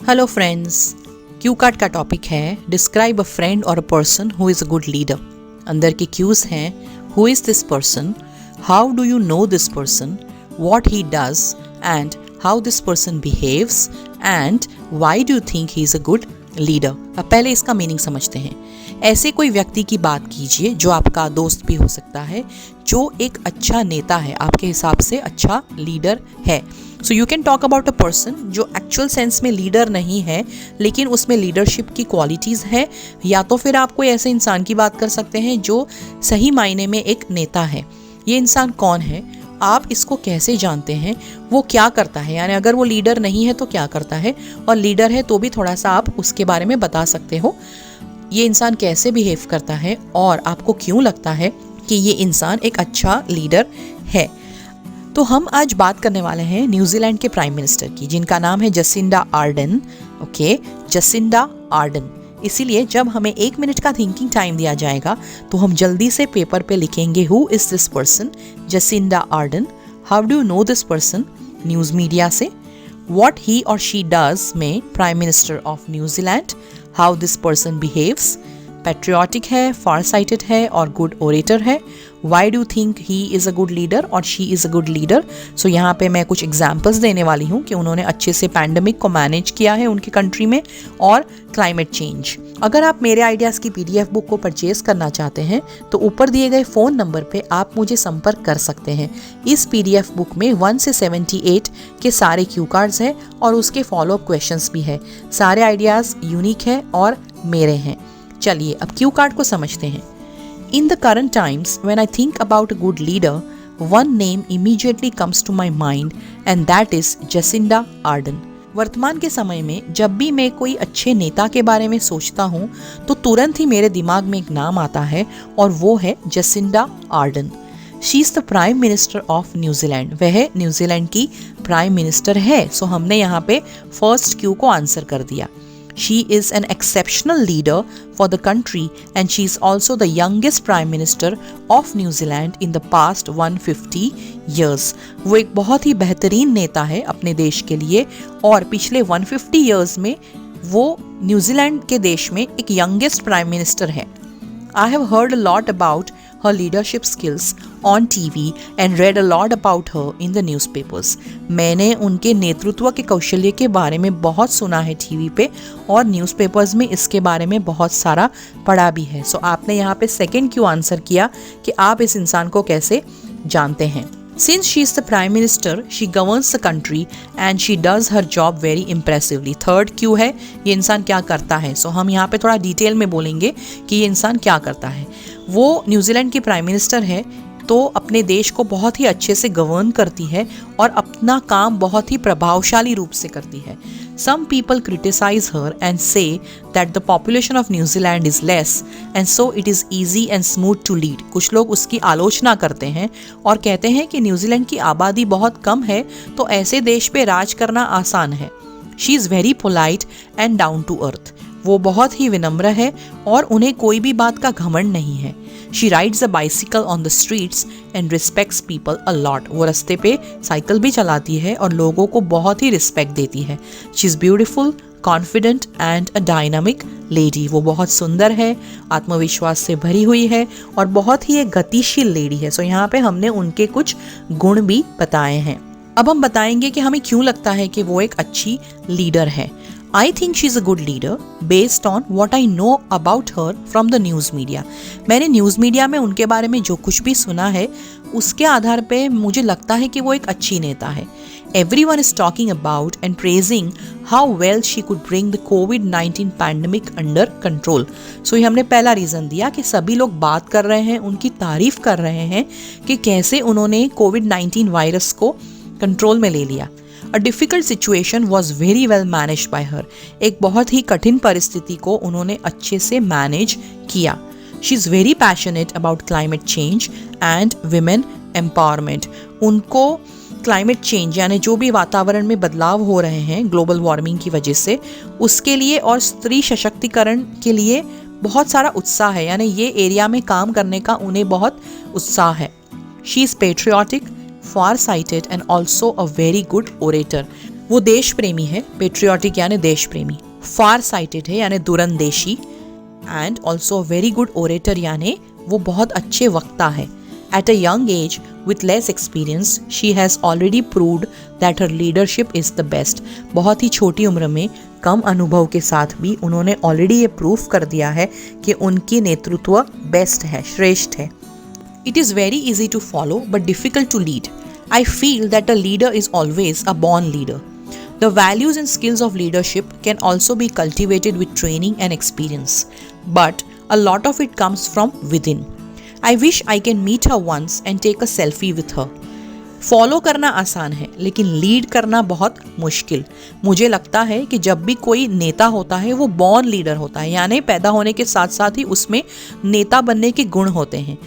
Hello friends, Q card का topic है describe a friend और a person who is a good leader. अंदर के क्यूज हैं who is this person, how do you know this person, what he does and how this person behaves and why do you think he is a good leader. अब पहले इसका meaning समझते हैं। ऐसे कोई व्यक्ति की बात कीजिए जो आपका दोस्त भी हो सकता है, जो एक अच्छा नेता है, आपके हिसाब से अच्छा लीडर है। So you can talk about a person जो एक्चुअल सेंस में लीडर नहीं है लेकिन उसमें लीडरशिप की क्वालिटीज़ है, या तो फिर आप कोई ऐसे इंसान की बात कर सकते हैं जो सही मायने में एक नेता है। ये इंसान कौन है, आप इसको कैसे जानते हैं, वो क्या करता है, यानी अगर वो लीडर नहीं है तो क्या करता है, और लीडर है तो भी थोड़ा सा आप उसके बारे में बता सकते हो। ये इंसान कैसे बिहेव करता है और आपको क्यों लगता है कि ये इंसान एक अच्छा लीडर है। तो हम आज बात करने वाले हैं न्यूजीलैंड के प्राइम मिनिस्टर की, जिनका नाम है Jacinda Ardern. Okay, Jacinda Ardern. इसीलिए जब हमें 1 मिनट का थिंकिंग टाइम दिया जाएगा तो हम जल्दी से पेपर पे लिखेंगे who is this person, Jacinda Ardern. How do you know this person, news media से। व्हाट ही और शी डज में prime minister of New Zealand. How this person behaves, patriotic है, फार साइटेड है और गुड ओरेटर है। Why do think he is a good leader और she is a good leader. So यहाँ पे मैं कुछ एग्जाम्पल्स देने वाली हूँ कि उन्होंने अच्छे से पैंडमिक को मैनेज किया है उनकी कंट्री में, और क्लाइमेट चेंज। अगर आप मेरे आइडियाज़ की PDF बुक को परचेज करना चाहते हैं तो ऊपर दिए गए फ़ोन नंबर पे आप मुझे संपर्क कर सकते हैं। इस PDF बुक में 1 से 78 के सारे क्यू कार्ड्स हैं और उसके फॉलोअप क्वेश्चंस भी है। सारे आइडियाज़ यूनिक है और मेरे हैं। चलिए अब क्यू कार्ड को समझते हैं। In the current times, when I think about a good leader, one name immediately comes to my mind and that is Jacinda Ardern. वर्तमान के समय में जब भी मैं कोई अच्छे नेता के बारे में सोचता हूँ तो तुरंत ही मेरे दिमाग में एक नाम आता है और वो है Jacinda Ardern. She is the prime minister of New Zealand. वह न्यूजीलैंड की प्राइम मिनिस्टर है। सो हमने यहाँ पे फर्स्ट क्यू को आंसर कर दिया। She is an exceptional leader for the country and she is also the youngest prime minister of New Zealand in the past 150 years. वो एक बहुत ही बेहतरीन नेता है अपने देश के लिए और पिछले 150 years में वो न्यूजीलैंड के देश में एक youngest prime minister है। I have heard a lot about her leadership skills on TV and read a lot about her in the newspapers. मैंने उनके नेतृत्व के कौशल्य के बारे में बहुत सुना है टीवी पे और न्यूज़पेपर्स में इसके बारे में बहुत सारा पढ़ा भी है। सो आपने यहाँ पे सेकंड क्यू आंसर किया कि आप इस इंसान को कैसे जानते हैं। Since she is the prime minister, she governs the country and she does her job very impressively. Third Q है ये इंसान क्या करता है। सो हम यहाँ पे थोड़ा डिटेल में बोलेंगे कि ये इंसान क्या करता है। वो न्यूजीलैंड की प्राइम मिनिस्टर है तो अपने देश को बहुत ही अच्छे से गवर्न करती है और अपना काम बहुत ही प्रभावशाली रूप से करती है। Some people criticize her and say that the population of New Zealand is less and so it is easy and smooth to lead. कुछ लोग उसकी आलोचना करते हैं और कहते हैं कि न्यूजीलैंड की आबादी बहुत कम है तो ऐसे देश पे राज करना आसान है। She is very polite and down to earth. वो बहुत ही विनम्र है और उन्हें कोई भी बात का घमंड नहीं है। She rides a bicycle on the streets and respects people a lot. वो रास्ते पे साइकिल भी चलाती है और लोगों को बहुत ही रिस्पेक्ट देती है। She is beautiful, confident and a dynamic lady. वो बहुत सुंदर है, आत्मविश्वास से भरी हुई है और बहुत ही एक गतिशील लेडी है। सो यहाँ पे हमने उनके कुछ गुण भी बताए हैं। अब हम बताएंगे कि हमें क्यों लगता है कि वो एक अच्छी लीडर है। I think she is a good leader based on what I know about her from the news media. मैंने न्यूज़ मीडिया में उनके बारे में जो कुछ भी सुना है उसके आधार पे मुझे लगता है कि वो एक अच्छी नेता है। Everyone is talking about and praising how well she could bring the COVID-19 pandemic under control. So ये हमने पहला रीज़न दिया कि सभी लोग बात कर रहे हैं, उनकी तारीफ कर रहे हैं कि कैसे उन्होंने COVID-19 वायरस को कंट्रोल में ले लिया। A difficult situation was very well managed by her. एक बहुत ही कठिन परिस्थिति को उन्होंने अच्छे से मैनेज किया। She is very passionate about climate change and women empowerment. उनको क्लाइमेट चेंज यानी जो भी वातावरण में बदलाव हो रहे हैं ग्लोबल वार्मिंग की वजह से, उसके लिए और स्त्री सशक्तिकरण के लिए बहुत सारा उत्साह है, यानी ये एरिया में काम करने का उन्हें बहुत उत्साह है। She is patriotic, far-sighted and also a very good orator. वो देश प्रेमी है, पेट्रियाटिक यानी देश प्रेमी, फार साइटेड है यानी दूरंदेशी, and also very good orator यानी वो बहुत अच्छे वक्ता है। At a young age, with less experience, she has already proved that her leadership is the best. बहुत ही छोटी उम्र में कम अनुभव के साथ भी उन्होंने ऑलरेडी ये प्रूफ कर दिया है कि उनकी नेतृत्व बेस्ट है, श्रेष्ठ है। It is very easy to follow but difficult to lead. I feel that a leader is always a born leader. The values and skills of leadership can also be cultivated with training and experience, but a lot of it comes from within. I wish I can meet her once and take a selfie with her. Follow करना आसान है लेकिन lead करना बहुत मुश्किल। मुझे लगता है कि जब भी कोई नेता होता है वो बॉर्न लीडर होता है, यानी पैदा होने के साथ साथ ही उसमें नेता बनने के गुण होते हैं।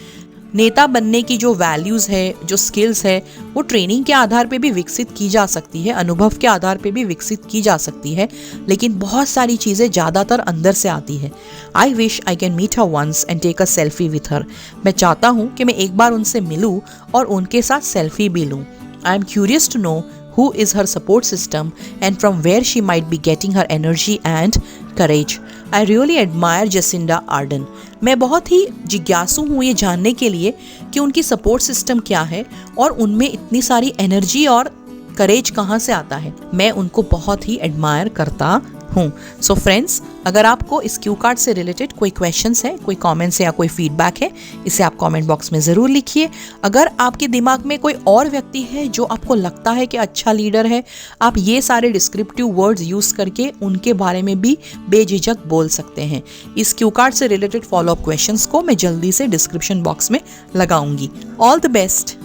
नेता बनने की जो वैल्यूज़ है, जो स्किल्स है, वो ट्रेनिंग के आधार पे भी विकसित की जा सकती है, अनुभव के आधार पे भी विकसित की जा सकती है, लेकिन बहुत सारी चीज़ें ज़्यादातर अंदर से आती है। I wish I can meet her once and take a selfie with her. मैं चाहता हूँ कि मैं एक बार उनसे मिलूँ और उनके साथ सेल्फी भी लूँ। I am curious to know who is her support system and from where she might be getting her energy and courage. I really admire Jacinda Ardern. मैं बहुत ही जिज्ञासु हूँ ये जानने के लिए कि उनकी सपोर्ट सिस्टम क्या है और उनमें इतनी सारी एनर्जी और करेज कहाँ से आता है। मैं उनको बहुत ही एडमायर करता हूँ। सो फ्रेंड्स, अगर आपको इस क्यू कार्ड से रिलेटेड कोई क्वेश्चंस है, कोई कमेंट्स है या कोई फीडबैक है, इसे आप कमेंट बॉक्स में ज़रूर लिखिए। अगर आपके दिमाग में कोई और व्यक्ति है जो आपको लगता है कि अच्छा लीडर है, आप ये सारे डिस्क्रिप्टिव वर्ड्स यूज़ करके उनके बारे में भी बेझिझक बोल सकते हैं। इस क्यू कार्ड से रिलेटेड फॉलोअप क्वेश्चंस को मैं जल्दी से डिस्क्रिप्शन बॉक्स में लगाऊंगी। All the best.